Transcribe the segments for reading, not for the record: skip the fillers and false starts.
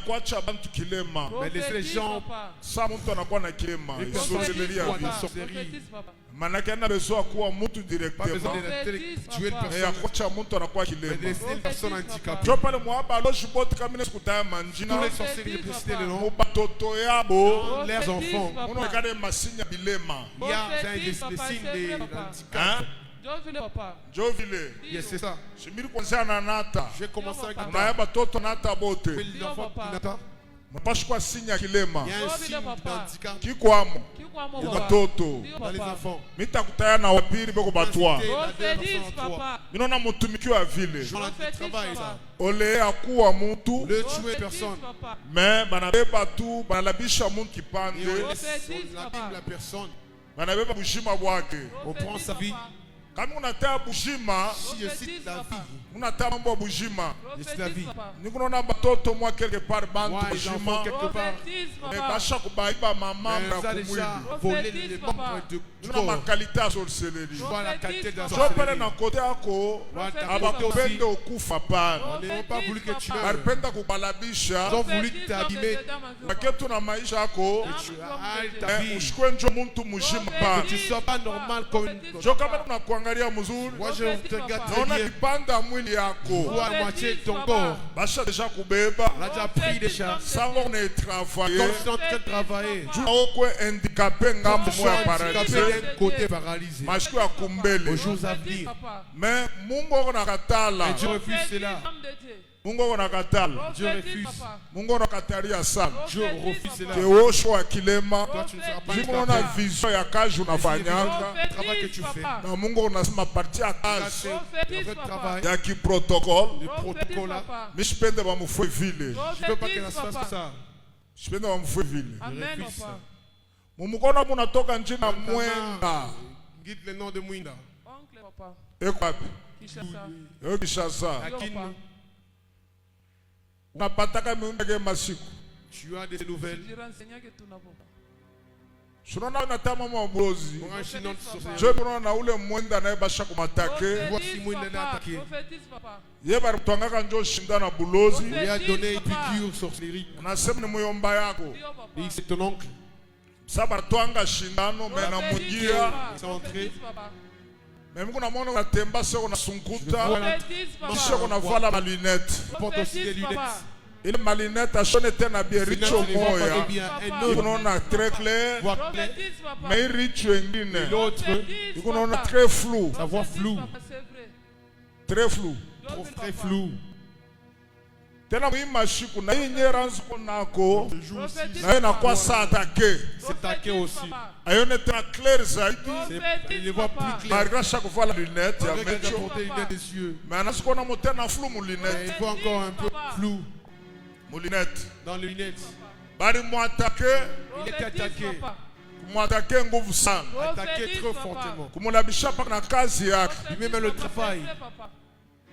kuacha bantu kilema. Mais laissez les gens. Sa mtu anakuwa na kilema. Les personnes Sorcellerie ya vie. sorcellerie. Manake ana besoin kuwa mtu Pas directement. besoin tuer le Ya personne. kuacha mtu anakuwa Mais kilema. laissez les personnes handicapées. Jo pale mwaba loji bote kamine sikutaya manjina. Tous les sorciers de préciter le nom. Mubatoto yabo. Leurs enfants. Uno rekade masinya bilema. Il y a des signes de handicap. Jovile. Yes, c'est ça. Shimiri kwanza na nata. Je vais commencer avec Unaya Nata. batoto nata bote. Les enfants de Nata. Mapashi kwa sinya kilema. Il y a un signe d'handicap Kiko amo. Batoto. dans les enfants. Mita kutaya na wapiri beko batwa. Toi. Minona mutumikio ya vile. On a du travail, ça. Ole akuwa mtu. Le tuer personne. Me banabeba tu banalabisha muntu Et kipande. on abîme la personne. Banabeba bushima bwake. On prend sa vie. Kama unataa bushima, Si je cite la vie, unataa mambo ya bushima. je cite la vie. Nikunaona batoto mwa quelque part bantu Moi, les enfants, bushima. quelque part, Me basha kubaiba mama mais ça ya déjà kumwili. volé les membres de Nuna corps. makalite ya sorcellerie. Vois la qualité de la Jo pale sorcellerie. na kote yako Voilà, abakupende okufa pana. ils n'ont pas voulu que tu meurs. Balipenda kubalabisha. Ils ont voulu t'abîmer. Maketu na maisha yako. Tu hailles ta vie. Ushikwe njo muntu mujima pana. Que tu ne sois pas normal comme une. Jo kama unakuangalia mzuri. Moi, je te regarde très Naona bien. kipanda mwili yako. Vois la moitié de ton corps. Basha deja kubeba. On a déjà pris déjà. Sango ne travailler. Comme tu es en train de travailler. Juu okwe handicapé ngambo Tu moya sois handicapé paralysé. d'un côté paralysé. Mashiko ya kumbele. Aux jours à venir. Mais Mungu oko nakatala. Et Dieu refuse cela. Mungu oko nakatala. Dieu refuse. Mungu nakataria sana. Dieu refuse cela. Keosho wa kilema. Toi, tu ne seras pas Mungu na handicapé. vision ya kazi unafanyanga. Le travail que tu fais. Na Mungu unasema parti ya Ça, kazi c'est le travail. ya kiprotocole. Le protocole là. Mishipende bamufue vile. Je ne veux pas que ça se fasse comme ça. Shipende bamufue vile. Je refuse ça. Mumukono munatoka njina mwenga. Guide le nom de Mouinda. Eko wapi? Eko Kishasa. À qui nous? Unapataka miundage masiku. Tu as des nouvelles. Sunona natama mabulozi. Pour un chinon de sorcellerie. Je prends na ule mwenda naye basha kumatake. Voici Mouinda n'a attaqué. Ye baritwangaka njo shinda na bulozi. Il lui a donné une piqûre sorcellerie. Nasema ni muyomba yako. Et c'est ton oncle. Sa baritwanga shindano me na mujia. Ils sont entrés. Me Mungu namwona unatemba seko na sunkuta. Voilà. Kisha unavala malunette. Il porte aussi des lunettes. Ile malunette ashone tena bia Lunettes, richo on les voit pas moya. bien. Un autre Unaona très clair. voit clair. Mais richo engine. L'autre, Unaona très flou. sa voix floue. Très flou. Trop très flou. Tena muima shiku na hii nyera nziko nako. Le jour aussi, Na yeye nakuwa saa atake. c'est attaqué aussi. Ayone tena clair zaidi. Il les voit plus clair. Marigrasha kuvala lunette ya Avec elle a mecho. porté les lunettes des yeux. Mais anasikona motena flou mu Mais lunette. il voit encore un peu flou Mu lunette. dans les lunettes. Bari muatake. Il était attaqué. Muatake nguvu sana. Attaqué très fortement. Kumulabisha paka na kazi yake. Lui même le travail.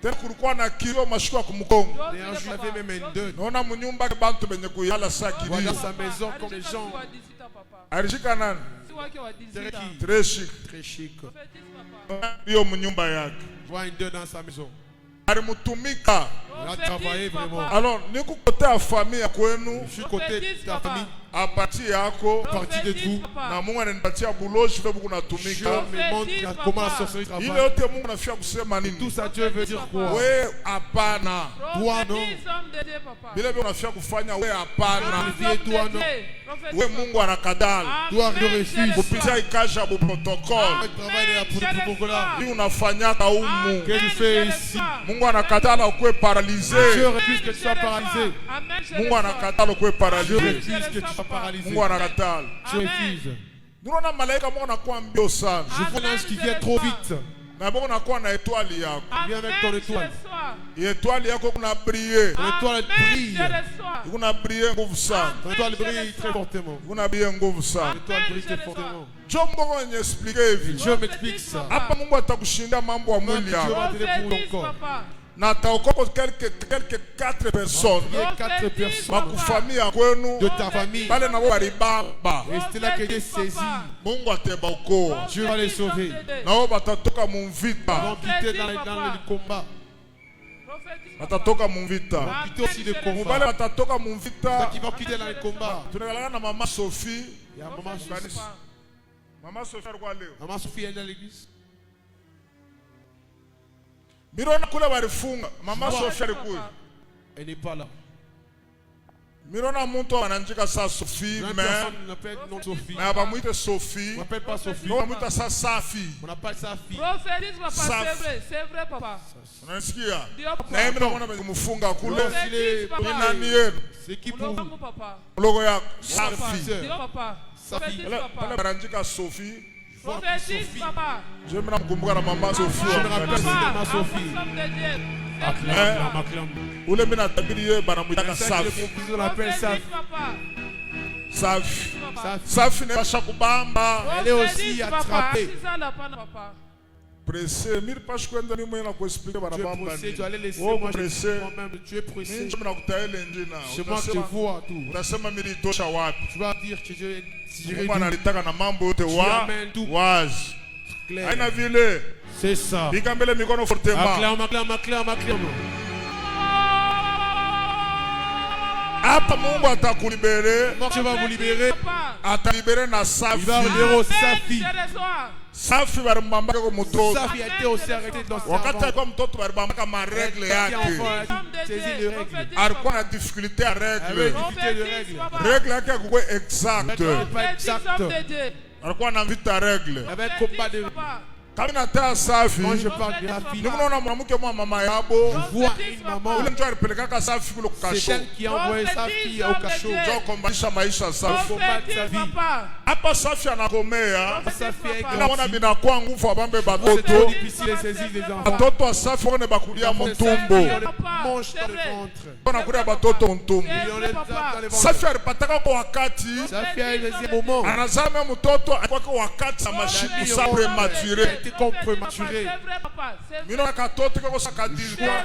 Tena kulikuwa na kilio mashiko ya kumkongo. D'ailleurs, je l'avais même un deuil. Naona munyumba ke bantu benye kuyala saa Voilà kilio. sa maison comme les gens. Alishika nani? Très qui? Très chic. Très chic. Hiyo munyumba yake. Je vois un deuil dans sa maison. Alimutumika. Il a travaillé vraiment. Alors, niku kote ya famille ya kwenu, Je suis côté de ta famille. a parti yako, Partie de vous. na Mungu ananipatia buloshi vile Mungu Je natumika. me montre comment la sorcellerie Ile travaille. yote Mungu anafia kusema Tout nini? ça, Dieu veut dire quoi? We hapana. Toi, non. Vile vile unafia kufanya we hapana. Toi, non. We Mungu anakadala. Toi, le refuse. Kupitia ikaja bu protocole. Le travail de la protocole là. Hii unafanyaka humu. Que tu fais ici? Mungu anakatala ukuwe Dieu paralysé. refuse que tu sois paralysé. Mungu anakatala ukuwe Dieu paralysé. refuse que tu sois paralysé. Mungu anakatala. Dieu refuse. Unaona malaika Mungu anakuwa mbio sana. Je vois un ange qui vient trop vite. Na Mungu anakuwa na etwali yako. Viens avec ton étoile. Etwali yako kuna briller. Ton étoile brille. Kuna briller nguvu sana. Ton étoile brille très fortement. Kuna briller nguvu sana. Ton étoile brille très fortement. Jo Mungu ananiexplique hivi. Dieu m'explique ça. Hapa Mungu atakushindia mambo ya Même mwili Dieu yako. va t'aider pour ton corps. Na ataokoa quelques 4 personnes. Il y a 4 personnes Makufamia kwenu. de ta famille. Bale na wao walibaba. Et c'était là que Dieu saisit. Mungu atabaokoa. Dieu va les sauver. Na wao batatoka mu Ils vita. vont quitter dans le combat. batatoka mumvita. Quitter aussi le Mubale combat. batatoka Ceux mumvita. qui vont quitter dans le combat. Tunakalaka na mama Sophie. Il y a maman Sophie. Mama Sophie alikuwa leo. Maman Sophie est dans l'église. Mirona kule balifunga. Mama Sophie alikuwa. Elle n'est pas là. Mirona muntu ananjika sa Sophie Une mais personne n'appelle non Sophie. mais abamuite Sophie. On n'appelle pas Sophie. Non amuita sa Safi. On appelle sa fille. Prophétise, papa, Saf. c'est vrai, papa. Unasikia? Ndio, papa. Na mimi naona kumfunga kule. Prophétise, Ni papa. nani yenu? C'est qui pour Uloga vous? mu, papa. Logo ya Papa. Safi. Ndio, papa. Prophétise, Pale papa. baranjika Sophie. Prophétise, papa. Je me namkumbuka na mama Sophie. Je me rappelle. Papa, Maman Sophie. homme de Dieu. Acclame, acclame. Ule mimi natabiri yeye banamuitaka C'est ça que le Safi. prophète on appelle ça. Prophétise, papa. Safi. Papa. Safi ne basha kubamba. Elle est aussi Prophétise, papa. attrapée. C'est ça, la panne, papa. Pressé, miri pashi kwenda ni mwenye na kuexplique Tu es barabamba. pressé, tu allais laisser Oh, moi je pressé. suis moi-même, tu es pressé. Mimi nakutaele njina. C'est moi que je vois tout. Utasema mimi tosha wapi? Tu vas dire que je dirai Mungu analitaka na mambo yote amènes tout. wazi. clair. Haina vile. C'est ça. Pika mbele mikono fortement. Acclame, acclame, acclame, acclame. Hapa Mungu atakulibere. Moi je vais vous libérer. Papa. Atalibere na Il Safi. va libérer aussi sa Amen, fille. je reçois. Safi balimbambaka kwa mtoto. Sa fille a été aussi arrêtée dans sa Wakati avant. alikuwa mtoto balimbambaka maregle yake. Homme de Saisi Dieu. les règles. Prophétise, Alikuwa na papa. difficulté ya regle. Avec difficulté de Prophétise, règles. papa. Regle yake hakukuwa exact. Pas Prophétise, exact. homme de Dieu. Alikuwa na vita regle. Avec combat de. Papa. Kami natea Safi. Quand je parle de la fille, Nikunaona mwanamke mwa mama yabo. je vois une maman. Ule mtu alipelekaka Safi kule C'est kukasho. elle qui a envoyé sa fille au cachot. Ndio kumbadilisha maisha ya Safi. Prophétise, papa. Hapa Safi anakomea. Sa fille est Naona binakuwa nguvu abambe C'est trop batoto. difficile de saisir les enfants. Batoto wa Safi wane bakulia Mange mutumbo. dans le ventre. Wanakulia batoto mutumbo. Et on les tape dans le Safi ventre. alipataka kwa wakati. Sa fille a eu les moments. Anazama mtoto alikuwa kwa wakati sa mashiku sa Elle a prematuré. été comme prématurée. Mino na katoto kako sa kadilika.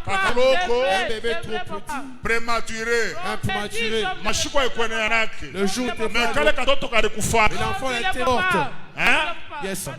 Un bébé trop petit. Prematuré. Un prématuré. Mashiku aikwene yanake. Le jour était Mais pas. kale katoto kalikufa. Et l'enfant était morte. Hein? Yes.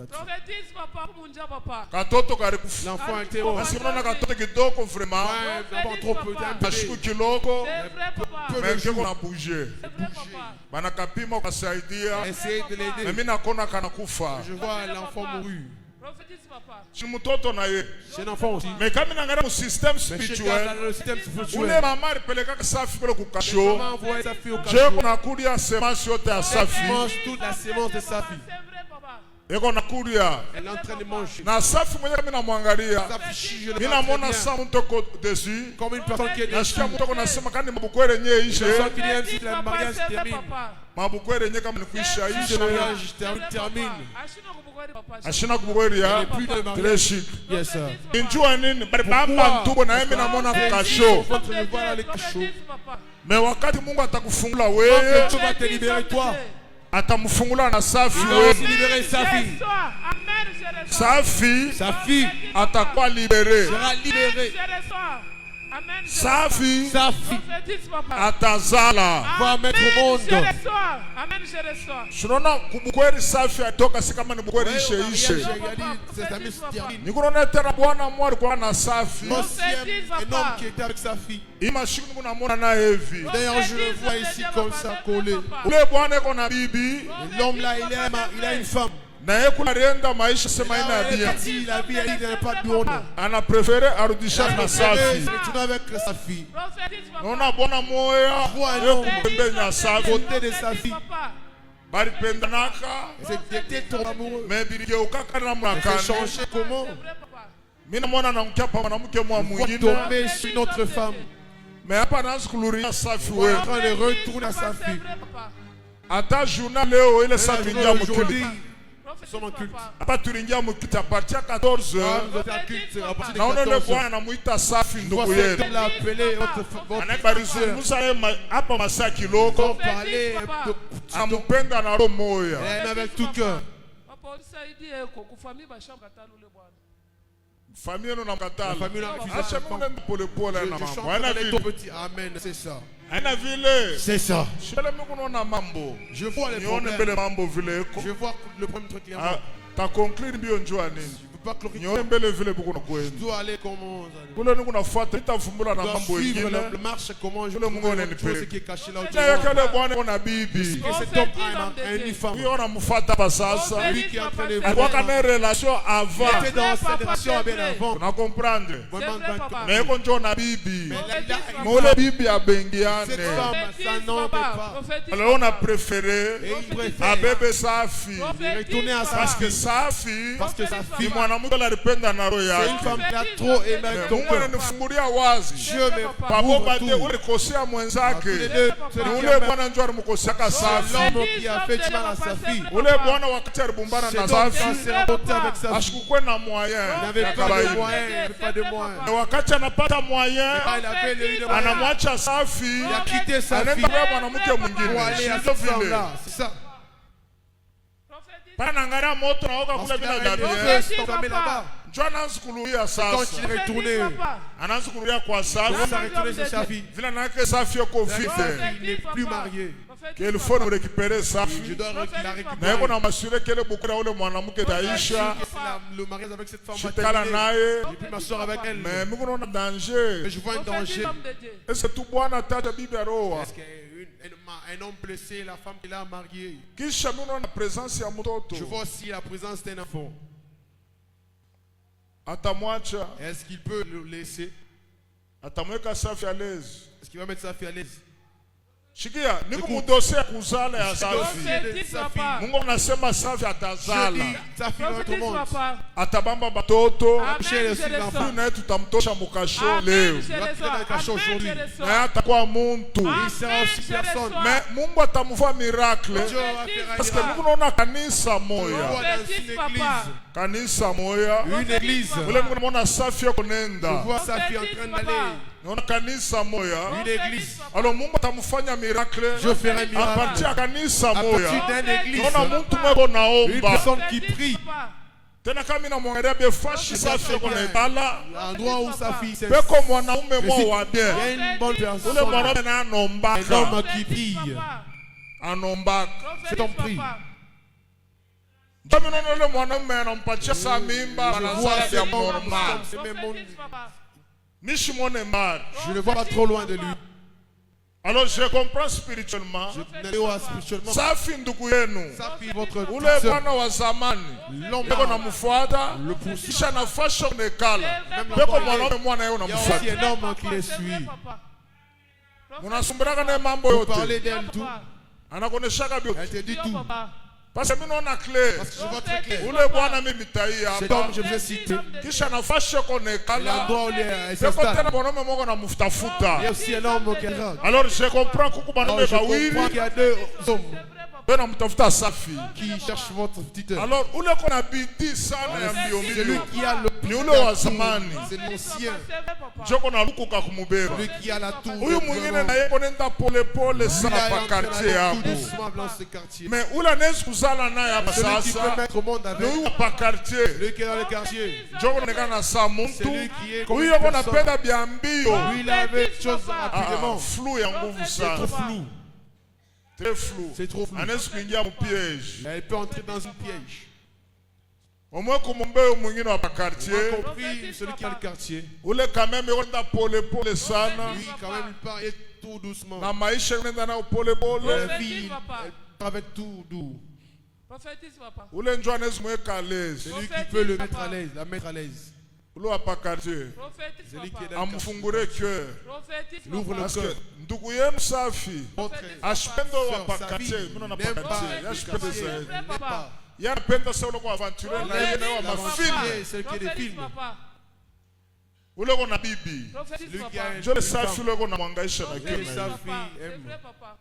Prophétise, papa, munja, papa. Katoto kalikufa. L'enfant était mort. Basi mnaona katoto kidogo vraiment. Un enfant trop petit. Un Mashiku bébé. kiloko. C'est vrai, papa. Mais ngeko na bouger. C'est vrai, papa. Bana kapima kusaidia. Essayez de Mais l'aider. mimi nakona kana kufa. Je vois l'enfant mourir. Prophétise, papa. Si mtoto na ye. C'est un enfant aussi. Mais kama naangalia mu system Mais je regarde spirituel. dans le système Ule spirituel. mama alipeleka Safi kule Maman kukasho. a envoyé sa fille au Je cachot. kunakulia semence yote ya Elle Safi. mange toute la sémence de sa fille. C'est vrai, papa. Eko nakulia. Elle est en train de manger. Na Safi mwenye mimi namwangalia. Sa fille, je le Mimi vois très namwona bien. saa mtoko dessus. Comme une personne qui est dessus. Nasikia mtoko nasema kani mabukwere nye Une ishe. personne qui dit ainsi Prophétise, que le papa, mariage se c'est vrai, termine. papa. Mabukwere nye kama nikuisha Si ishe. le mariage termine. Ashina kubukweli, papa. Ashina kubukwere ya. Et plus de Très mariage. chic. Yes, sir. Injua nini? Bali bamba ntubo na yemi namona kukasho. Votre le voir dans les cachots. Mais wakati Mungu atakufungula Quand wewe, Dieu va te libérer, toi, atamfungula na Safi il va wewe. aussi libérer sa fille. Amen, je reçois. Safi Sa fille atakuwa libere. sera libérée. Je reçois. Amen. Safi Sa fille Prophétise, papa. atazala. va mettre au monde. Je reçois. Amen, je reçois. Tunaona kubukweri Safi atoka si kama ni bukweri Ouais, ishe au mariage, ishe. il a dit, ses amis se terminent. Nikunaona tena bwana mmoja alikuwa na Safi. Ancien, un homme qui était avec sa fille. Hii mashini kunamwona na hivi. D'ailleurs, je le vois ici comme ça, collé. Ule bwana iko na bibi Et l'homme là, il a une femme. na yeye kuna alienda maisha sema ina Il bia. a dit, la vie, il n'a pas de monde. Ana prefere arudisha na Il Safi. est tourné avec sa fille. Prophétise, papa. Naona bwana moya Voilà. pembeni ya Safi. Côté de sa fille. Papa. Balipendanaka C'était trop amoureux. mais biligeuka namna C'est gani? changé comment? C'est vrai, papa. Mimi namuona anamchapa mwanamke mwa Pour mwingine. tomber sur une autre femme. Mais hapa anaanza kuluria Safi Il est en wewe. train de retourner à sa C'est fille. vrai, papa. Hata journal leo ile saa tuingia Aujourd'hui, mkili. Prophétise, Sommes en culte. papa. Hapa tuingia mkiti a partir ya 14 nous êtes en culte, c'est à partir de naona yule 14 bwana heures. anamuita Safi Je vois ndugu cet yetu. homme l'a appelé votre Anabarizungumza yeye hapa masaa kiloko. Pour parler Amupenda na roho moya. elle aime avec tout cœur. Papa, unisaidie kufamii bashamba katalo ule bwana. Famille yenu La namkatala. famille l'a refusé Acha sa Mungu femme. ndio pole pole na Je mambo. chante Haina avec tout vile. petit. Amen, c'est ça. Haina vile. C'est ça. Shele Mungu naona mambo. Je vois les Nione problèmes. mbele mambo vile iko. Je vois le premier truc qu'il y Ah, a. ta conclure mbio njua nini? pas glorifier. nyembele vile buku na Je kwenu dois aller comment kule niku nafuata itavumbula na je dois mambo suivre ingine la marche, comment je Ule Mungu trouve ananipeleka. ce qui est caché là na autour. yakale bwana kuna bibi Que cet homme a une femme. huyo anamfuata pa sasa Lui qui est en train de alikuwa voir. kana relation Il avant était dans cette relation bien avant. na comprendre Vraiment dans mais yuko njoo na bibi Mais mole bibi cette abengiane femme, ça n'en peut pas. alors on a préféré Et il préfère abebe safi retourner à sa parce que fille. safi Parce que sa ni fille, mwanamke alipenda na roho c'est yake une femme qui a trop aimé avec ton Mungu cœur. ananifungulia wazi Dieu me pabo ouvre bade tout. ulikosea Tous les mwenzake deux, celui ni qui ule a bwana njoo alimkoseka safi l'homme qui a fait du mal à sa fille. ule bwana wakati alibumbana Cet na homme qui safi s'est rencontré avec sa fille. ashikukwe na moyen Il n'avait ya pas de kawaida moyens, il n'avait pas de moyens. na wakati anapata moyen Quand il avait les moyens, anamwacha safi il a quitté sa fille anaenda kwa mwanamke pour mwingine aller à sio cette vile femme-là. C'est ça. pana ngara moto na oka Parce kule qu'il bila avait dabie les feux tombés là-bas. njoo anaanza kuluia Quand sasa il est retourné, anaanza kuluia kwa comment ça safi a retourné chez sa fille? vile nake safi yako Sa vite fille n'est plus mariée. qu'il faut nous récupérer Je safi dois la na récupérer. yuko na masure kele bukura ule mwanamke taisha Le mariage avec cette femme va shitakala terminer. naye J'ai pu m'asseoir avec elle. mais miko naona danger Mais je vois un danger. ese tu bwana tata bibi aroa Est-ce qu'un homme blessé, la femme qu'il a mariée? kisha mimi naona presence ya mtoto Je vois aussi la présence d'un enfant. atamwacha Est-ce qu'il peut le laisser? atamweka safi à l'aise Est-ce qu'il va mettre sa fille à l'aise? shikia niko mudose ya kuzala ya safi De sa fille. Mungu anasema safi Je atazala dis, sa fille va être au monde. atabamba batoto Chez les filles d'enfants. naye tutamtosha mukasho leo Il va quitter dans le cachot aujourd'hui. naye atakuwa muntu Il sera aussi personne. mais Mungu atamfua miracle Dieu va faire un parce que miracle. Mungu naona kanisa On moya voit dans une église. kanisa moya Une église. ule Mungu naona safi yako Je nenda vois sa fille en train d'aller. naona kanisa moya Une église. alors Mungu atamfanya miracle Je ferai un a miracle. partir ya kanisa À moya partir d'une église. naona mtu mweko Une naomba personne qui prie. tena kama namwangalia befashi safi yako naibala L'endroit où sa fille s'est. peko mwanaume mwa wa Il y bien a une bonne ule personne. mwanaume na Un anombaka homme qui prie. anombaka C'est ton prix. ndio mimi naona ule mwanaume anampatia saa mimba Je vois anazala cet vya homme normal comme c'est même mon- nishimone mbali Je ne le vois pas trop loin de lui. alors je comprends spirituellement Je ne le vois spirituellement. safi ndugu yenu Sa fille, votre ule petite sœur. bwana wa zamani L'homme peko namfuata le poursuit. kisha nafasha unekala Même peko l'enfant, mwanaume mwana yeye il y a aussi unamfuata un homme qui les suit. munasumburaka naye mambo Vous parlez yote d'elle tout. anakoneshaka Elle vyote te dit tout. parce que mimi naona clear Parce que je vois très clair. ule bwana mimi tai Cet hapa homme, je vous ai cité. kisha nafasha konekala L'endroit où elle peko tena s'installe. mwanaume moko Il y a namufutafuta aussi un homme qui regarde. alors je comprends kuku Alors banaume je comprends bawili qu'il y a deux hommes pe namutafuta safi qui cherchent votre petite heure. alors ule kona bidii sana ya mbio Celui mbio qui a le ni plus ule wa d'atout, zamani c'est l'ancien. joko nalukuka kumubeba Celui qui a la tour. huyu mwingine naye konenda polepole sana pa quartier tout yako doucement dans ce quartier. mais ule anawezi kuzala naye hapa Celui qui peut sasa mettre au monde ni avec. huyu pa quartier Celui qui est dans le quartier. joko naonekana na saa muntu Celui qui est comme huyu une yoko personne. napenda bya mbio Lui, il avait des choses rapidement. flou ya nguvu C'est trop sana flou. très flou C'est trop flou. anawezi kuingia mupiège Elle peut entrer dans un piège. omwe kumumbeo mwingine wa pa Y quartier compris celui qui est dans le quartier. ule kameme yonda polepole sana Lui, quand même, il parlait tout doucement. na maisha nenda nao polepole La vie, elle part avec tout doux. Prophétise, papa. ule njo anawezi mweka à l'aise Celui qui peut le mettre à l'aise, la mettre à l'aise. ule wa pa quartier Prophétise, Celui qui est papa. dans le quartier. amfungure cœur Prophétise, Il ouvre le papa. parce que cœur. ndugu yenu safi Votre ashipende wa sœur, pa sa quartier fille, mimi na pa n'aime pas quartier le yashipende quartier, zaidi n'aime pas. yanapenda sana kwa aventure na yeye na wa mafilm L'aventure, celle qui est des Prophétise, films. papa. ule kona bibi Prophétise, Celui qui papa. a njo le safi ule kona mwangaisha na Prophétise, Et sa kema papa. fille aime. C'est vrai, papa.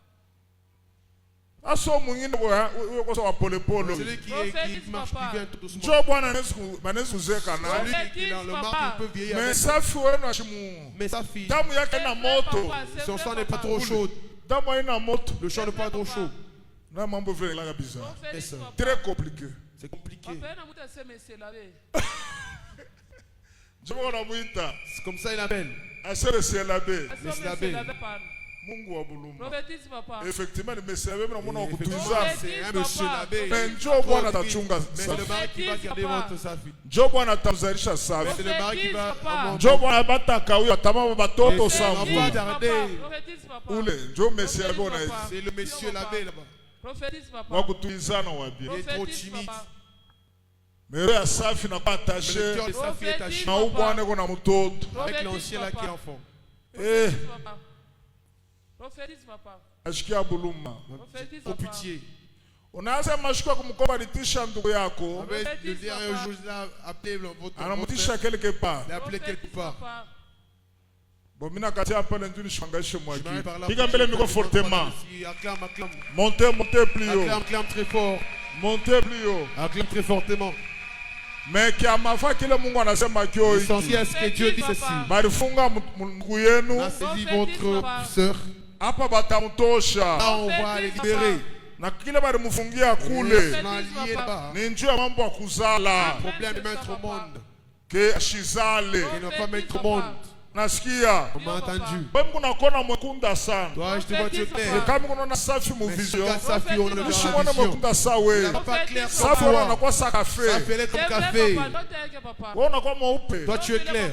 aso mwingine uyo kosa wa polepole Celui qui marche, qui vient tout doucement. njo bwana banawezi kuzeka naye Celui qui est dans le marque, il peut vieillir mais avec. safi wenu ashimu Mais sa fille, damu yake na moto son sang n'est pas trop chaud. damu haina moto Le sang n'est pas trop chaud. na mambo vile ilaka bizarre Prophétise, ça. papa. très compliqué C'est compliqué. Papa, na mutu aseme selave. njo bako namwita C'est comme ça il appelle. asebe sielabe Asome selave. selave pana. Mungu wa buluma. Prophétise, papa. Effectivement, le messieurs même na mwana wa Effectivement, kutunza. c'est un monsieur l'abbé. Mais njoo Bwana atachunga Mais c'est le safi. mari qui va garder votre safi. Njoo Bwana atamzalisha safi. C'est le mari qui va Njoo Bwana bataka huyo atamama batoto Et safi. c'est pas tardé. Prophétise, papa. Ule njoo messieurs Prophétise, bona papa. C'est le monsieur l'abbé là-bas. Prophétise, papa. wa kutunzana wa bien. Il est trop Prophétise, timide. papa. Mero ya safi na kwa Mais le attaché. cœur de safi est taché. Na ubwana kuna mtoto. Avec l'ancien là qui est enfant. Eh, Papa. Prophétise, papa. ashikia buluma. Prophétise, Pour papa. pitié. Unaanza mashika kumkobalitisha ndugu yako. Avec le dernier jour là, appelez votre Anamutisha quelque part. l'appelez quelque part. Papa. Bomina katia pale njuni shangaishe Je mwaki. m'arrête par là. Piga mbele miko fortement. Acclame, acclame. Montez, montez plus haut. Acclame, acclame très fort. Montez plus haut. Acclame très fortement. Mais kia mafa kile Mungu anasema kio hiki. L'essentiel, ce que Dieu dit ceci. Balifunga mguu yenu. Là, saisis votre sœur. Hapa batamtosha. Là, on va les libérer. Na kile balimufungia kule. On a lié là-bas. Ni njoo ya mambo ya kuzala. Problème de mettre au monde. Ke ashizale. Il ne va pas mettre au monde. Nasikia. On m'a entendu. Wewe kuna kona mwekunda sana. Toi, je te vois, tu es clair. Kama kuna safi mu Mais si vision. regarde Safi, on le Ushimone verra la vision. mwekunda sawe. Il n'est pas clair comme Safi wana toi. anakuwa sa kafe. Safi, elle est comme C'est vrai, café. papa. Toi, t'es que papa. Wewe unakuwa mweupe. Toi, tu es clair.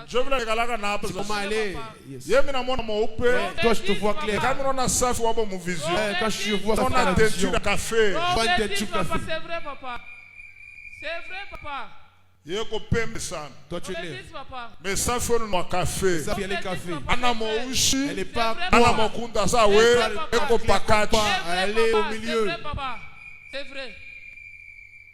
Je vile kalaka na hapo. Comment elle est? Yes. Yeye mimi namuona mweupe. Toi, je te vois clair. Kama unaona safi wabo mu vision. Quand je vois ça, On la a vision. teinture de café. Prophétise, tout papa. café. C'est vrai, papa. C'est vrai, papa. Yeko pembe sana. Toi, tu es clair. Prophétise, papa. Mais safi wana mwa café. Safi, elle est café. Ana mweushi. Elle n'est pas Ana quoi. mwekunda sawe. Eko pakati. Elle est au milieu. C'est vrai, papa. C'est vrai.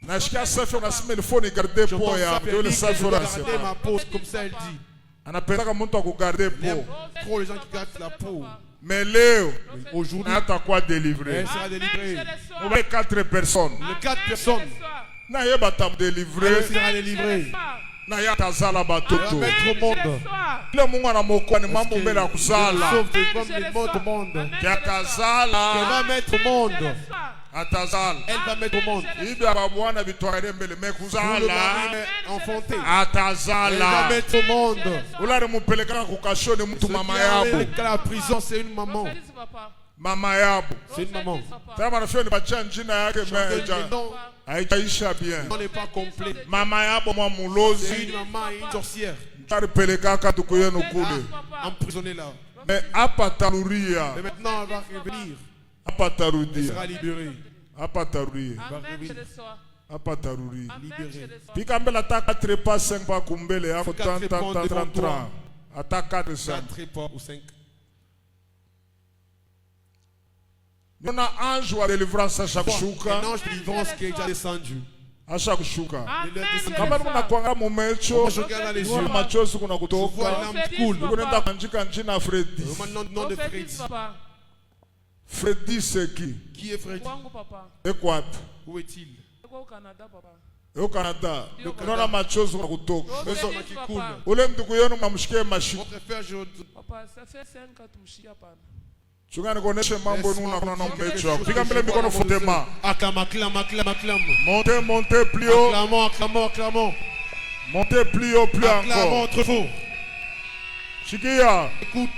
Nashikia safi unasema il faut ni garder J'entends po ya. Safi, Ndio elle ile dit safi que je dois unasema. garder ma peau, comme ça elle dit. Anapendaka mtu akugarder Il aime po. trop les gens qui gardent la peau. Mais leo Aujourd'hui, na hatakuwa délivré. elle sera délivrée. On va 4 personnes. Les 4 personnes, Na ye batam elle délivré. sera délivrée. Na ye atazala Elle va batoto. mettre au monde. Ile Mungu anamokoa ni mambo Parce que mbele ya Dieu kuzala. sauve des femmes du monde au monde. Ki Elle atazala. va mettre au monde. Atazala. Elle va mettre au monde. Ibi ababwana bitware mbele me Pour le mari kuzala. est enfanté. Elle Atazala. va mettre au monde. Ula alimupelekaka kukasho ni mtu Ce mama qui a yabo. amené à la prison, c'est une maman. Mama yabo. C'est une maman. Tena banafia nipatia njina yake Le nom haijaisha bien. n'est pas complet. Mama yabo mwa C'est mulozi. une maman et une sorcière Alipelekaka tuku yenu kule. emprisonnée là. Mais hapa taruria. Mais maintenant, elle va revenir. Hapa Elle tarudia. sera libérée. Hapa taruria. Hapa taruria. Libérée. Pika mbele ata 4 pas 5 pas kumbele yako Quatre 30 pas 30 devant 30 toi. ata 4 5. 4 pas ou 5. Nona ange wa délivrance asha Un kushuka. ange de délivrance qui est déjà descendu. Asha kushuka. Kama Amen. kuna kwanga mumecho. Moi, je regarde dans les yeux. Kuna machozi kuna Je vois kutoka. l'âme qui coule. Kunaenda kuandika njina Freddy. Maintenant, nom de Freddy. Freddy c'est qui? Qui est Freddy? Wangu papa. Eko wapi? Où est-il? Eko au Canada papa. Eko Canada. Ndio Unaona machozi kuna kutoka. Besoin qui coule. Ule ndugu yenu mamshikie mashiko. Votre frère, je Papa, ça fait 5 ans tumshia hapana. Chunga nikuoneshe mambo yenu unaona na mmecho wako. Piga mbele mikono futema. acclame, acclame, acclame, acclame. Montez, montez plus haut. Acclamons, acclamons, acclamons. Montez plus haut, plus Acclamons encore. entre vous. Shikia, Écoute,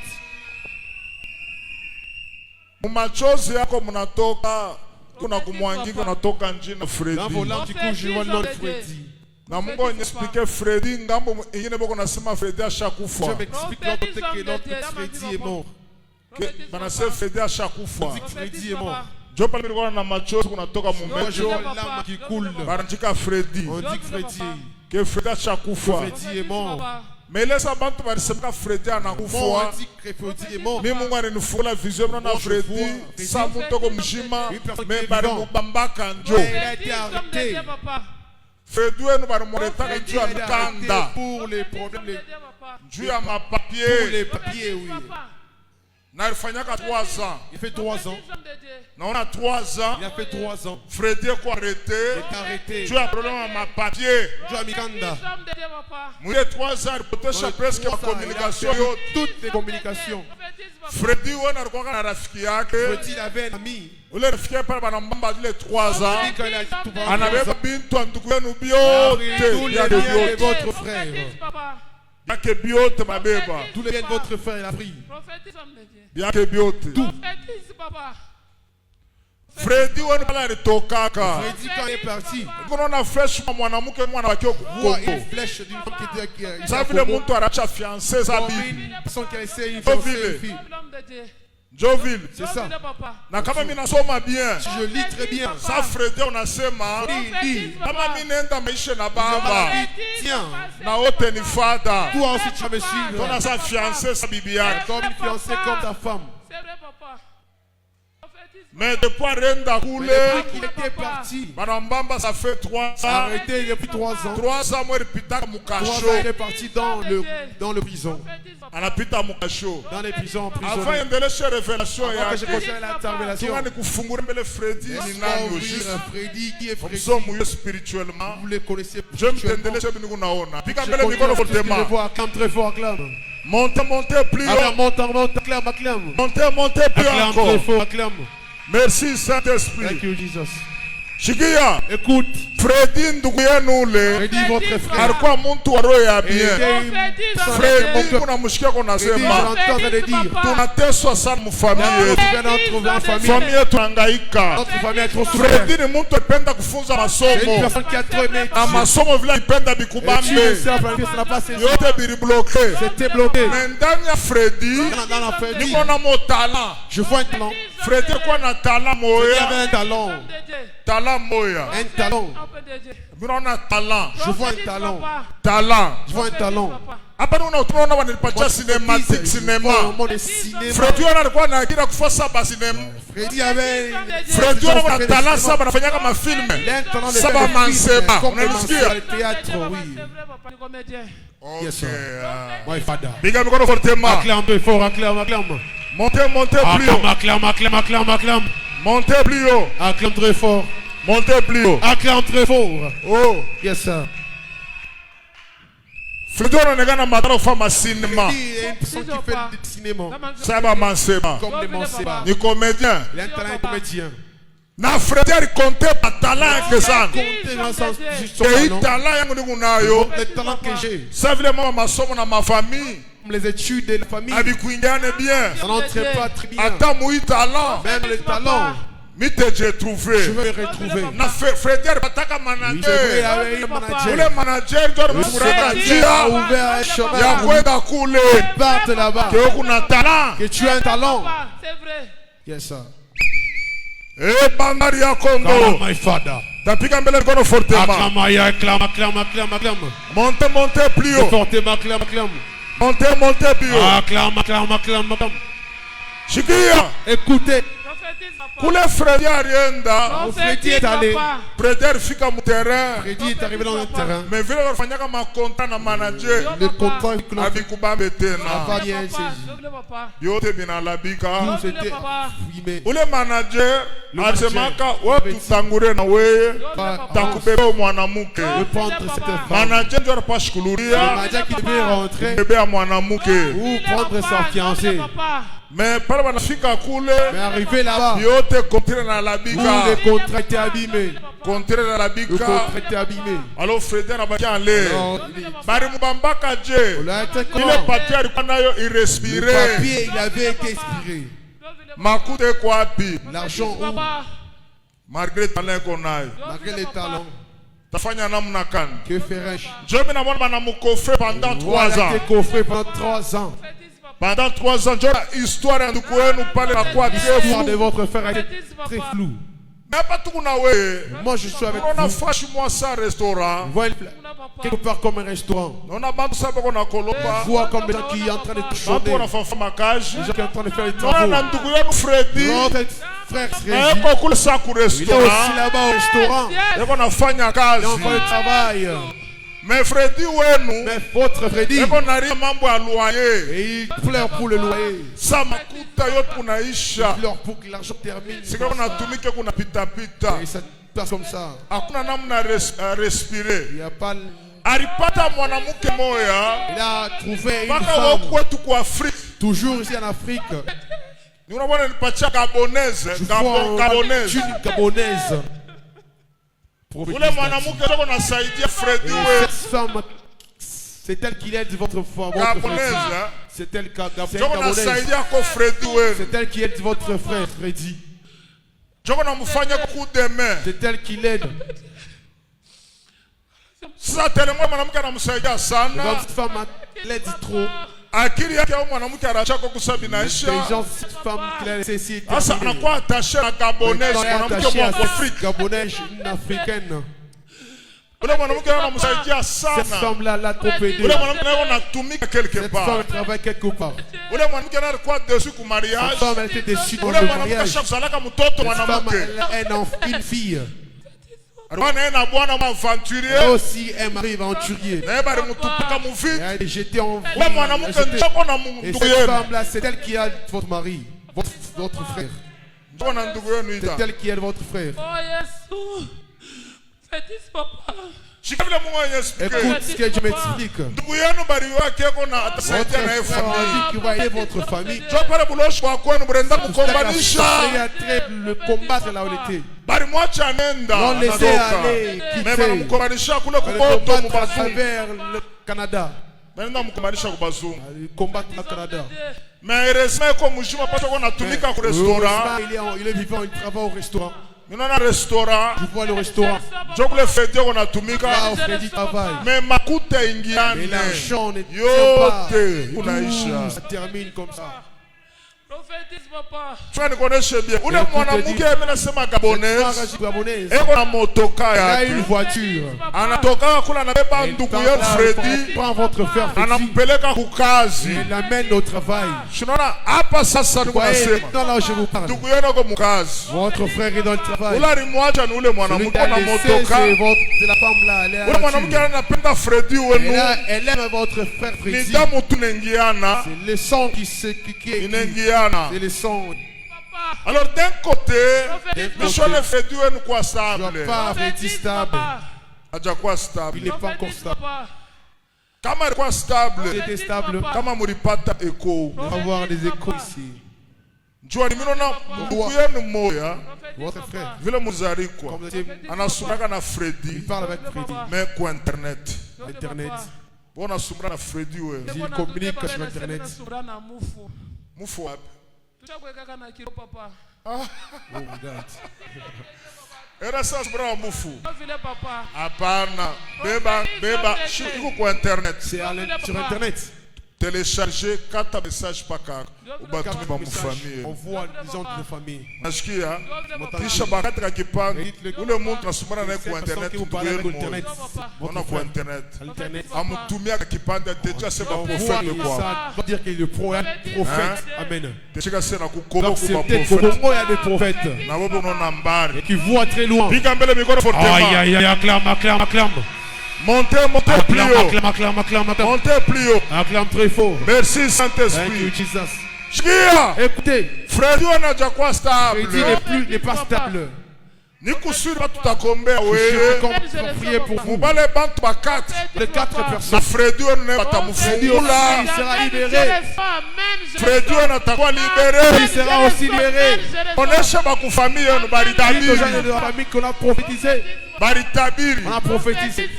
mumachozi yako mnatoka kuna kumwangika unatoka njina dans vos Freddy. larmes, du coup, je vois le nom de Freddy. Na Mungu onyesipike Freddy ngambo ingine boko nasema Freddy Je ashakufa. m'explique l'autre côté que l'autre Freddy est mort. Banasema Freddy ashakufa. Freddy est mort. Jo pale nilikuwa na machozi kunatoka Moi, je mumecho. vois l'âme qui coule. Banachika Freddy. On dit que Freddy, Que Freddy ashakufa. Freddy est mort. Mais lesa bantu balisemeka Freddy Bon, anakufa. on dit que Freddy est mort. Mi Mungu alinifungula vision mnaona Moi, je vois Freddy Freddy. sa mutoko mshima Une personne me qui est bari vivante. mubambaka njo. Elle a été arrêtée. Freddy wenu bari muletaka Freddy juu a ya été arrêtée mkanda pour les problèmes, juu ya pour mapapier les papiers, oui. na alifanyaka 3 ans. Il fait 3 ans. Naona 3 ans Il a fait 3 ans. Freddy eko arrêté Il est arrêté. juu ya problème ya mapapier. Joa Mikanda. Mwile 3 ans alipotesha presque ma communication yote. Toutes les communications. Freddy wenu alikuwa na rafiki yake. Freddy, il avait un ami. Ule rafiki yake pale banambamba zile 3 ans. Il dit qu'il a tout Anabeba bintu ya ndugu yenu tous byote les ya biens de byote. votre frère. Yake biote babeba. Tous les biens de votre frère, il a pris. Prophétise, homme de Dieu. Yake biote. Prophétise, papa. Freddy wenu pala alitokaka. Freddy, quand il est parti, Kuna fresh mwanamke mwana wake voit une Kongo. flèche d'une femme qui était Sa vile mtu anacha fiancé sa comme bibi. une personne qui a essayé une fiancée, une fille. L'homme de Dieu. Joville. C'est ça. Papa. Na kama mimi nasoma bien. Si je lis très bien, Sa Freddy unasema dit, kama mimi nenda maisha na Baba baba dit, tiens, na wote ni fada. toi aussi tu vas me suivre. Tona sa fiancé sa bibi yake. Comme une fiancée, comme ta femme. C'est vrai, papa. Prophétise. Mais depuis renda Mais kule depuis qu'il était parti, banambamba ça fait 3 ans. arrêté il y a plus 3 ans. 3 ans moi pitaka 3 mukasho. ans il est parti dans le prison. Prophétise, papa. Anapita mukasho. Dans les prisons, Avant prisonniers. endeleshe révélation Avant que je yake. continue la révélation, Tunga ni kufungura mbele Freddy ni nani ouvrir juste. Freddy, qui est Freddy? Msomo huyo spirituellement. Vous les connaissez Je spirituellement. mtendeleshe bini kunaona. Pika Je mbele continue mikono à ce que je fortement. vois. Acclame très fort, acclame. Montez plus Acclame, haut. monte, monte, acclame, acclame. Montez plus Acclame très encore. fort, acclame. Merci Saint-Esprit. Thank you, Jesus. Shikia. Écoute, Freddy ndugu yenu ule. Freddy, votre frère. Alikuwa mtu wa roho ya bien. Prophétise, homme de Freddy Dieu. unamshikia kuna Freddy, sema j'entends de dire, tunateswa sana mfamilia yetu. tu viens d'entrer dans la famille. Familia yetu hangaika. Notre famille est trop souffrante. Freddy ni mtu alipenda kufunza C'est une masomo. personne qui a trop aimé. Na masomo vile alipenda Et tu bikubambe. le sais, ça n'a pas cessé. Yote bilibloke. C'était bloqué. Mais ndani ya Freddy Dans la Freddy, niko na mo talent. je vois un talent. Freddy kwa na talent Il y avait moya. un talent. Homme de Dieu. Talent moya. Un talent. Homme de Dieu. Bino na talent. Je vois un Prophétise, talent. papa. Talent. Je vois un talent. Papa. Hapa tunaona wananipatia cinématique cinéma. Monde cinéma. Freddy wana alikuwa na akira kufasa ba cinéma. Freddy avait. Freddy wana na talent saba anafanyaka mafilme. L'intendant de Saba faire des mansema. films, comme le Unanisikia? le théâtre, C'est oui. vrai, papa. Ni comédien. Yes, sir. Okay. My father. Biga mikono fortement. Acclame très fort, acclame, acclame. Montez plus haut. Acclame, acclame, acclame, acclame. Montez plus haut. Acclame très fort. Montez plus haut. Acclame très fort. Oh. Yes, sir. Freddy anaonekana matano kufanya sinema. Freddy est une personne qui fait du cinéma. Saba mansema. Comme des manseba. Ni comédien. Il a un talent comédien. Na Freddy alikonte pa talent yake sana. Comptez dans le sens juste son Ke hii talent. talent yangu niko nayo. Le talent que j'ai. Sa vile mama masomo na mafamille. Comme les études de la famille. Abikuingiane bien. Ça n'entrait pas très bien. Ata mui talent. Même le talent. Mite j'ai trouvé. Je vais le retrouver. Na Freddy alipataka Oui, c'est vrai, il manager. avait un manager. Ule manager ndio Le alimfurana manager a njia ouvert un ya chemin. kwenda kule. Parte là-bas. Ke kuna talent. Que tu as un talent. Papa, c'est vrai. Yes, sir. Bandari ya Acclame, Congo. my father. Tapika mbele mikono fortement. Acclame, acclame, acclame, acclame, acclame. Montez plus haut. Fortement, acclame, acclame. Montez plus haut. Acclame, acclame, acclame, acclame. Shikia. Écoutez, Prophétise, papa. Kule Freddy alienda. Freddy est allé. papa. Freddy alifika mu terrain. Freddy est arrivé dans le terrain. Mais vile walifanyaka makonta na manager. Le contrat que l'on fait Abikubambe tena. pas bien Papa, saisi. double papa. Yote binalabika. Tout Double c'était papa. fumé. Ule manager manager. alisemaka wewe tutangure na wewe. Double papa. Takubeba mwanamke. De prendre cette femme. Manager ndio Le alipashikururia manager qui devait rentrer bebe ya mwanamke. ou prendre sa fiancée. Papa. Mais pale wanafika kule Mais arrivé là-bas, yote kontre na où labika. le contrat était abîmé. Kontre na Le labika. contrat était abîmé. Alors Freddy anabaki ale. Alors, Bari mubambaka je. il a été Ile comment? papier alikuwa nayo Le irespire. papier, il avait été expiré. Makuta iko wapi? L'argent où? Papa. Malgré talent iko nayo. Malgré les talents. Tafanya namna gani? Que ferais-je? Je me namona banamukofre pendant 3 Voilà, ans. été coffré pendant 3 ans. Prophétise, papa. Pendant 3 ans, ndio histoire ya ndugu yenu pale na kwa L'histoire de tefu. votre frère a été très floue. Mais hapa tuko na wewe. Moi, je suis avec Unaona vous. fashi moi sa restaurant. Je vois Papa. quelque part comme un restaurant. Naona bantu sasa bako na Je kolopa. vois comme des gens qui sont en train de Bantu chauder. wanafanya makazi. Des gens qui sont en train de faire les Naona na travaux. ndugu yenu Freddy. Notre frère Na Freddy, yuko kule sa ku il est aussi restaurant. là-bas au restaurant. Yuko nafanya Il kazi. est en train de travail. Mais Freddy wenu Mais votre Freddy, yuko naria mambo ya loyer. et il pleure pour le loyer. Sa makuta yote kunaisha. Il pleure pour que l'argent termine. Sika unatumike kuna pita pita. Et ça passe comme ça. Hakuna namna respirer. Il n'y a pas. Alipata mwanamke moya Il a trouvé une mpaka femme. wako kwetu kwa Afrika. Toujours ici en Afrique. Ni unaona nipatia gabonaise, Je vois gabonaise. une gabonaise. Ule mwanamke ndio nasaidia Freddy Et we. cette femme C'est elle qui aide votre femme. Gabonaise, hein. C'est elle qui Joko na saidia ko Freddy wenu. C'est elle qui aide votre frère Freddy. Joko na mufanya coup de main. C'est elle qui l'aide. Sasa telemwa mwanamke anamsaidia sana. Votre femme l'aide trop. Akili yake au mwanamke anachako kusabi naisha. Cette femme qui l'a laissé ici. Sasa anakuwa attaché na Gabonaise, mwanamke wa Afrique. Gabonaise, une africaine. Ule mwanamke anamsaidia sana. Cette femme-là l'a trop aidé. Ule mwanamke anatumika quelque Cette part. femme travaille quelque part. Ule mwanamke anakuwa dessus ku mariage. Cette femme elle était déçue dans Ule le mwanamke mariage. shafsalaka mtoto Cette femme mwanamke. elle a une fille. Bwana na bwana Elle aventurier. aussi un mari aventurier. Na bari mutupika mu vide. Elle est jetée en vie. Ule mwanamke njoko na Et ndugu cette yenu. femme-là, c'est elle qui aide votre mari, votre frère. Njoko na ndugu yenu ita. C'est elle qui aide votre frère. Oh Yesu. Faites papa. Shikabila Mungu anyesipike. Écoute ce que je m'explique. Ndugu yenu bari wake na Votre atasaidia na frère famille. a dit qu'il va aider votre famille. Jo pale buloshi kwa kwenu mrenda Il a kukombanisha. le combattre là où il était. Bari mwacha nenda. Non, laissez aller, Mais bana quitter. mkombanisha kule Le kukoto combattre à mubazungu. travers le Canada. Bana mkombanisha kubazungu. Le combattre au Canada. Mais heureusement ko mujima pato ko natumika ku restaurant. Heureusement, il est vivant, il travaille au restaurant. Minona restaurant. Je vois le restaurant. Jokule fete ko natumika. Là où Freddy travaille. Mais makuta Mais ingiane. l'argent ne tient pas. Yote Tout unaisha. ça termine comme ça. Prophétise papa. Chwa nikoneshe bien. Ule Écoute, mwanamke dis- mimi nasema Gabonaise. Gabonaise. Eko na motoka Il a yake. une voiture. Anatoka kula anabeba Il ndugu part yenu là, Freddy. prend votre frère Freddy. Anampeleka kukazi. Il l'amène au travail. Tunaona hapa sasa Vous niko voyez, nasema. maintenant là où je vous parle. Ndugu yenu ko mukazi. Votre frère est dans le travail. Ule alimwacha ni ule Celui mwanamke qui a na laissé, motoka. c'est la femme là. Elle est à Ule la mwanamke voiture. anapenda Freddy Et wenu. là, elle aime votre frère Ni Freddy. damu tunaingiana. C'est le sang qui est. Inaingiana. C'est le sang. Papa. Alors d'un côté, Prophétise mishole Freddy wenu kwa Tu stable. dois pas Freddy stable. Hajakuwa Il stable. n'est pas encore stable. Papa. Kama alikuwa stable, C'était stable. kama mulipata eko. On va avoir des échos ici. Njua ni minona ndugu yenu moya. Votre frère, Vile muzarikwa. comme vous Anasumaka na il Freddy. parle avec Freddy. Mais kwa internet. Internet. Bona sumra na Freddy we. Il communique sur Internet. Mufu wapi? Tushakuweka na kilo papa. Oh, regarde. Era sasa sumra na mufu. Ndio vile papa. Hapana. Beba iko kwa internet. C'est sur Internet. Télécharger 4 messages paka. Ubatume ba mufamie. On voit les gens de famille. Nasikia kisha bakati kipande ule mtu nasumana naye kwa internet Qui vous parle avec ndugu Internet. yenu. Votre Ona kwa frère. internet. Internet. Amutumia kipande deja sema On voit prophète quoi. ça. On va dire qu'il est le prophète. Amen. Deja sema kukoba Donc kwa c'est peut-être prophète. Congo, il y a des prophètes. Na bobo unaona mbari. Qui voient très loin. Piga mbele mikono fortement. Aïe, aïe, aïe, acclame, acclame, acclame. Montez plus Acclame, haut. acclame, acclame, acclame, acclame. Montez plus haut. Acclame très fort. Merci Thank you, Saint-Esprit. Jesus. Sikia. Écoutez, Freddy anajakuwa Freddy stable. n'est pas stable. Ni kusudi watu tutakombea Je wewe. vais prier pour vous. Mubale bantu bakati. Les 4 Na personnes. Freddy wenu naye Il batamufungula. sera libéré. Freddy wenu atakuwa libere. Il sera aussi libéré. Onesha bakufamii yenu Dites aux gens baritabiri. de la famille qu'on a prophétisé. Baritabiri. On a prophétisé.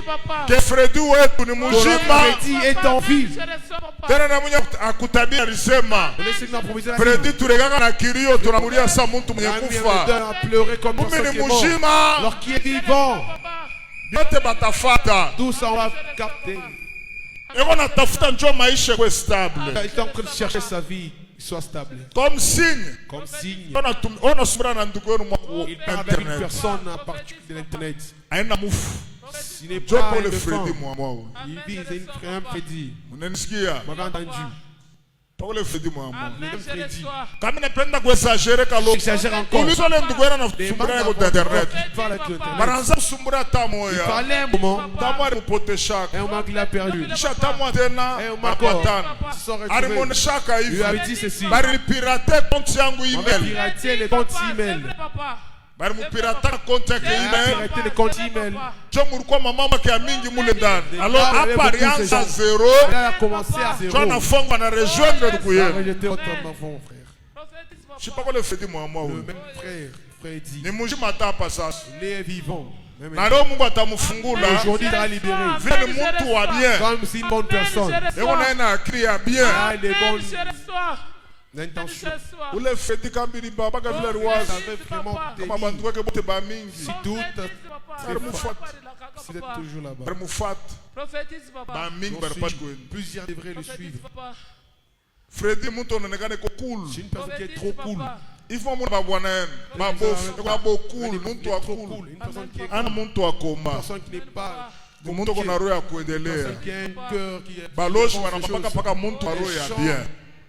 Ke Freddy wetu ni Ton mujima. Freddy est en vie. Tena na mwenye akutabiri alisema. Laissez-nous prophétiser la Freddy turegaka na kilio tunamulia sa mtu mwenye kufa. a pleuré comme Kumbe personne ni qui est mort. mujima. Alors qui est vivant, Yote batafata. tout ça on va capter. Eko natafuta njoo maisha kwe stable. Il est en train de chercher sa vie, qu'il soit stable. Comme signe. Comme signe. Ona subira na ndugu yenu mwa Il parle avec une internet. personne à partir de l'internet. Aina mufu. Il n'est Njoo pas pole un Freddy enfant. mwa mwa. Il vise une frère Freddy. Unanisikia? Vous m'avez entendu. Pole Freddy mwa mwa. Amen. Kama napenda kuexagere kalo. J'exagère encore. Ulizo le ndugu yenu Les anasumbura membres yako de internet. qui parlent avec l'internet. Baranza kusumbura ta Il moya. parlait un moment, Tamu alimupoteshaka. un moment qu'il a perdu. Kisha tamu tena Et au Macor, apatana. ils se sont retrouvés. Alimoneshaka Il lui avait hivi. dit ceci. Balipirate konti yangu On va email. pirater les comptes email. Balimupirata konti yake On va email. pirater les comptes email. Jo mulikuwa mamama kia mingi mule ndani. Alors Ah, il y avait hapa beaucoup de alianza gens. zero. Là, il a commencé à Jo zéro. anafunga na rejoindre ndugu Il a yenu. rejeté votre enfant, frère. Shipako le Freddy mwa mwa Le huyu. même frère, Freddy, Ni mujima hata hapa sasa. il est vivant. na leo Mungu atamufungula Aujourd'hui, il sera libéré. vile ni mtu wa bien. Comme si une bonne personne. Eko naye na akili ya bien. Ah, des bonnes intentions. Ule Fredi Kambili baba ka vile ruwaza. Ça veut vraiment Kama bantu wake bote ba mingi. si tout Vous vous êtes toujours là-bas. Bari mufat. Prophétise, Ba papa. mingi bari pas kwenda. Plusieurs devraient le Prophétise, suivre. papa. Fredi mtu onekane ko cool. C'est une personne qui est Prophétise, trop cool. papa. Il faut mon babwana yenu. Babo cool, mtu wa Trop cool. cool. Une personne qui est Ana mtu wa une koma. personne qui n'est pas Mtu kona roho ya une kuendelea. personne qui a un cœur qui est Baloshi qui wana pense les mapaka choses. paka mtu wa roho ya bien.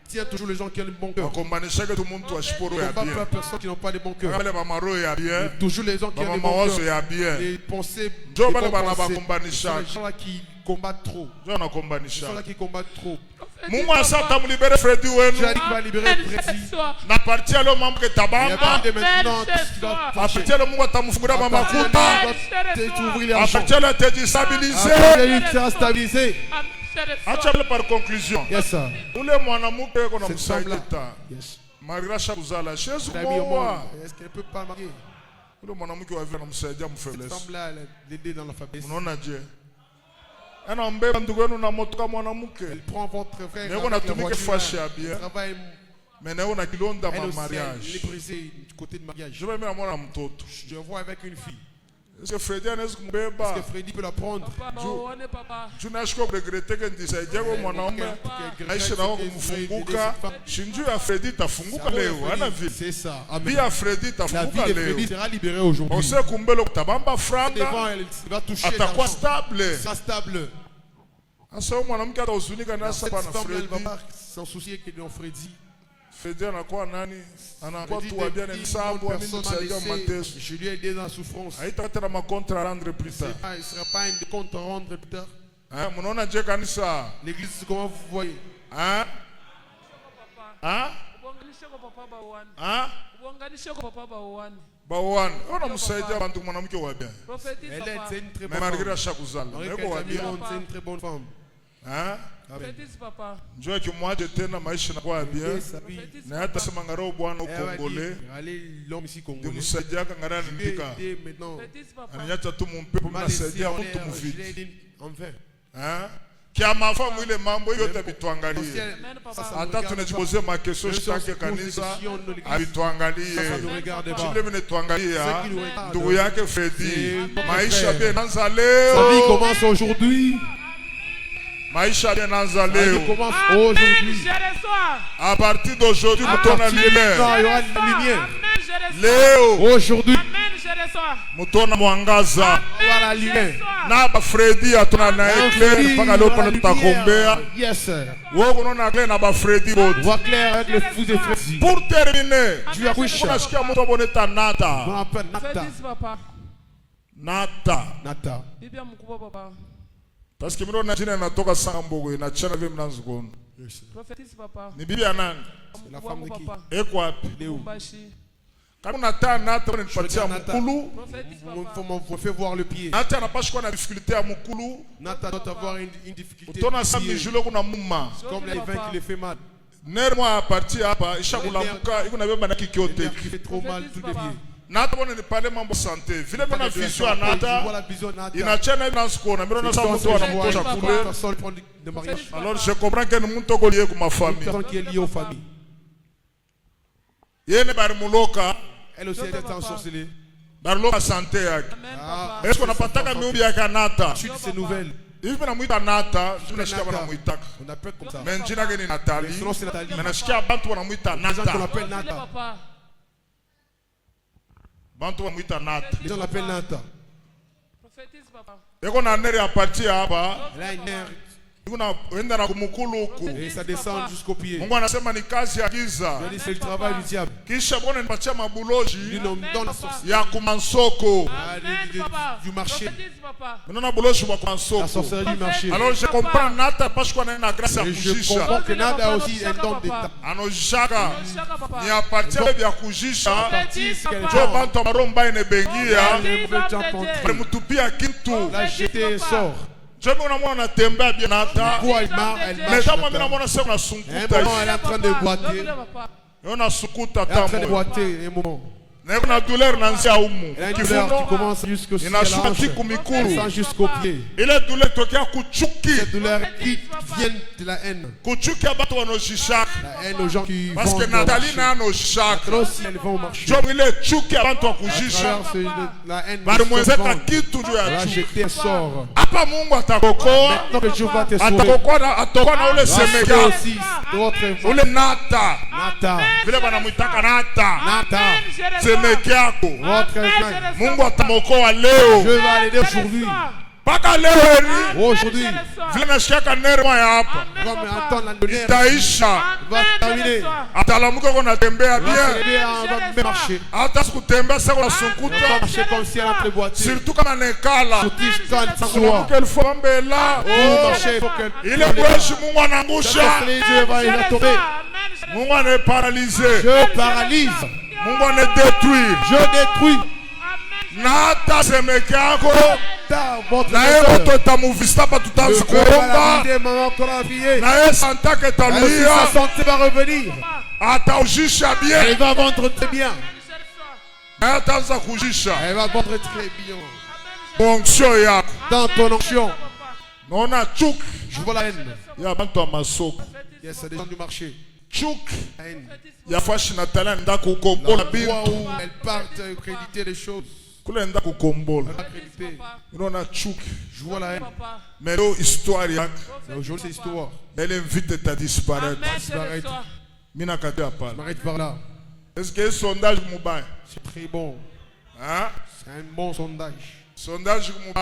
Tient toujours les gens qui ont le bon cœur. Wakombanishake tu mtu wa shiporo Il ne ya faut pas bien. faire personne qui n'ont pas le bon cœur. Wale mama roho ya bien. Toujours les gens qui ont Mama le bon mawazo cœur. ya bien. Les pensées, Ndio les wale bonnes bana pensées. bakombanisha. Ce sont les gens là qui combattent trop. Ndio Ils nakombanisha. sont là qui combattent trop. Mungu asa tamlibere Fredi wenu. Dieu a dit qu'il va libérer Freddy. Na partir leo mambo Il y a ketabamba. pas de maintenant tout ce qui va A fâcher. partir leo Mungu atamfungura mama kuta. T'ouvrir les A argent. partir leo atajistabilize. Il sera stabilisé. Acha le par conclusion. Yes, sir. Ule mwanamke yuko na Cette msaideta. femme-là. Yes. Magrasha kuzala. Shesu Elle a mis au moa. monde. Est-ce qu'elle ne peut pas marier? Ule mwanamke wa vile anamsaidia Cette mfaiblesse. femme-là, elle a l'aider dans la faiblesse. Unaona je? Ana mbeba ndugu yenu na moto kama mwanamke. Elle prend votre frère. Mais on avec a la tout mis que voiture, fâché là. à bien. Elle travaille. Mais naona na kilonda Elle ma aussi, elle est mariage. brisée du côté de mariage. Je vais mwana mtoto. Je vois avec une fille. Est-ce que Fredi anaweza Est-ce kumbeba? que Freddy peut la prendre? Tunashika kuregrete ke ndisaidia kwa mwanaume. Aisha na wako kufunguka. Shinju ya Fredi tafunguka leo. Ana vile. C'est ça. Amen. Via ya Fredi La vie tafunguka de leo. Freddy sera libérée aujourd'hui. Ose kumbelo kutabamba Devant franga. elle, il va toucher Atakuwa l'argent. stable. Ça stable. Asa mwanamke atahuzunika na Cette sapa na femme, elle va Fredi. pas s'en soucier que de Freddy. Fredi anakuwa nani? Anakuwa Freddy tu wa bien dit, msabu une wa personne mimi m'a kusaidia laissé, mateso. je lui ai aidé dans la souffrance. Haita tena makontra à rendre plus tard. Il ne sera pas un compte à rendre plus tard. Hein, mnaona je kanisa? L'église, comment vous voyez? Hein? Hein? Hein? Bawan, ona msaidia bantu mwanamke wa bien. Elle est, c'est une très bonne Mais malgré femme. chaque kuzala, Malgré niko qu'elle wa est bien. vivante, c'est une très bonne femme. Hein? Amen. Njoo kimwaje tena maisha na kwa bien. Et sa vie, Na hata sema ngaro bwana elle va ukongole. dire, allez, l'homme ici congolais. Ndimsaidia ngara Je l'ai ndika. aidé maintenant. Anyacha tu mumpepo M'a laissé mnasaidia en mtu l'air, je mviti. l'ai aidé en vain. Hein? Kia mafamu ile mambo yote bituangalie. Ça Hata nous regarde tunajipoze makesho Même si on se shitake pose des kanisa questions dans l'église, abituangalie. ça ne regarde pas. Chile vile tuangalia Ceux qui nous regardent, ndugu yake Fredi. C'est Maisha notre bien frère. nanza Sa vie leo. commence aujourd'hui. Maisha bien nanza Sa vie leo. commence aujourd'hui. À partir d'aujourd'hui, mutona Non, lumière. il y aura une lumière. Leo Aujourd'hui, mutona mwangaza. il y aura la lumière. Na ba Fredi atuna na eclair mpaka leo pana tutakombea. Yes, sir. Wewe unaona eclair na ba Fredi bote. Voix claire avec le fou de Freddy. Pour terminer, Tu as wish. unasikia mtu aboneta On nata. appelle Nata. Nata. Nata. Parce que mimi naona jina inatoka Sambogo inachana vile mnazungumza. Ni bibi ya nani? La femme de qui? Eko wapi? Elle est où? Kama nata nata unanipatia Nata. mkulu. Vous fait voir le pied. Nata anapaswa kuwa na difficulté ya mkulu. Nata doit avoir une difficulté. Utona de samedi pied. jule kuna muma. Comme les vins qui les fait mal. Ner mwa parti hapa isha kulamuka iko na beba na Le kikiote. nerf qui fait trop mal tous les pieds. Nata bwana ni pale mambo santé. Vile Pas mna de vision ya Je vois nata la vision de Nata. inachana hivi na sikona. Mimi naona sasa mtu anamtosha kule. Personne prend de mariage. Alors je comprends que ni mtu ko lié kwa Une famille. personne qui est liée aux familles. Yene bari muloka, Elle aussi elle est ensorcelée. bari loka santé yake. Ah, Est-ce qu'on napataka miumbi yake ya nata? suite de ces nouvelles. Hivi namuita nata, tunasikia wanamuitaka. On appelle comme ça. Mais jina yake ni Nathalie. Sinon c'est Nathalie. Mais nasikia bantu wanamuita Les gens qu'on nata. appelle Nata. Bantu wanamuita nata. Les gens l'appellent Nata. Eko na nere ya parti hapa, Elle a une nerf iko na enda na kumukulu huku. et ça descend jusqu'au pied. Mungu anasema ni kazi ya giza. Elle dit c'est le travail du diable. Kisha bwana nipatia Lui mabuloji nous donne la sorcellerie ya kumansoko. du marché. Unaona buloji wa La kumansoko. sorcellerie du marché. Alors je comprends nata parce qu'on a na grâce ya Et je kujisha. comprends que Nata a aussi un don d'état. Anojishaka ni apartia vya kujisha. Qu'elle Jo bantu maromba inebengia. les mauvais gens contre. Walimtupia kitu. La jeté un sort. Jo mimi unamwona anatembea bien nata. Quoi elle marche, elle Mais marche. kama mimi Nata. namuona sasa À un unasunkuta. moment elle est en train de boiter. Unasunkuta Elle est en train de tamu. boiter un moment. na douleur nanzia umu Elle a une douleur qui commence jusqu'au ciel, inashuka tiku elle mikuru descend jusqu'au pied. ile douleur tokea kuchuki Cette douleur qui vient de la haine. kuchuki ya bato wanaoshishaka La haine aux gens qui parce vont que Nathalie na anoshaka marcher. Aussi, elles vont marcher. job ile chuki ya bantu wa À kujisha travers la haine, balimwezeka kitu juu ya va chuki jeter un sort. hapa Mungu atakokoa Maintenant que Dieu va te sauver, atakokoa na ule va sauver semeka aussi d'autres ule nata Nata. vile banamwitaka nata Nata. semeki yako Votre frère. Mungu atamokoa leo Dieu va l'aider aujourd'hui. mpaka leo heri Aujourd'hui, vile nashikiaka nerema ya hapa comme entendre la lumière, itaisha va terminer. atalamuka ko natembea Va bien s'aider à bien marcher. hata sikutembea seko On va nasunkuta marcher comme si elle entre boîtier. surtout kama nekala Surtout quand elle s'assoit. kulamuka elfu mbela Oh, marcher, il faut qu'elle ile bweshi Mungu anangusha Dieu va la tomber. Mungu anaparalize Je paralyse. Mungu anadetruire Je détruis. na hata semeki yako Votre na ye moto etamuvisa hapa tutaanza kuomba na ye santake Sa etalia santé va revenir. ataujisha bien Elle va vendre très bien. na ye ataanza kujisha Elle va vendre très bien. onction yako Dans ton onction, naona chuki je vois la haine. ya bantu ya masoko Yes, c'est des gens du marché. chuki La haine. ya fashi na tala enda kukombola Là bintu où elles partent créditer les choses. kule enda kukombola Elles créditer. unaona chuki Je vois la haine. mais leo histoire yako Mais aujourd'hui, c'est histoire. elle invite ta disparaître Disparaître. mina kati ya Je pala m'arrête par là. est-ce que sondage mubaya C'est très bon. hein C'est un bon sondage. sondage mubaya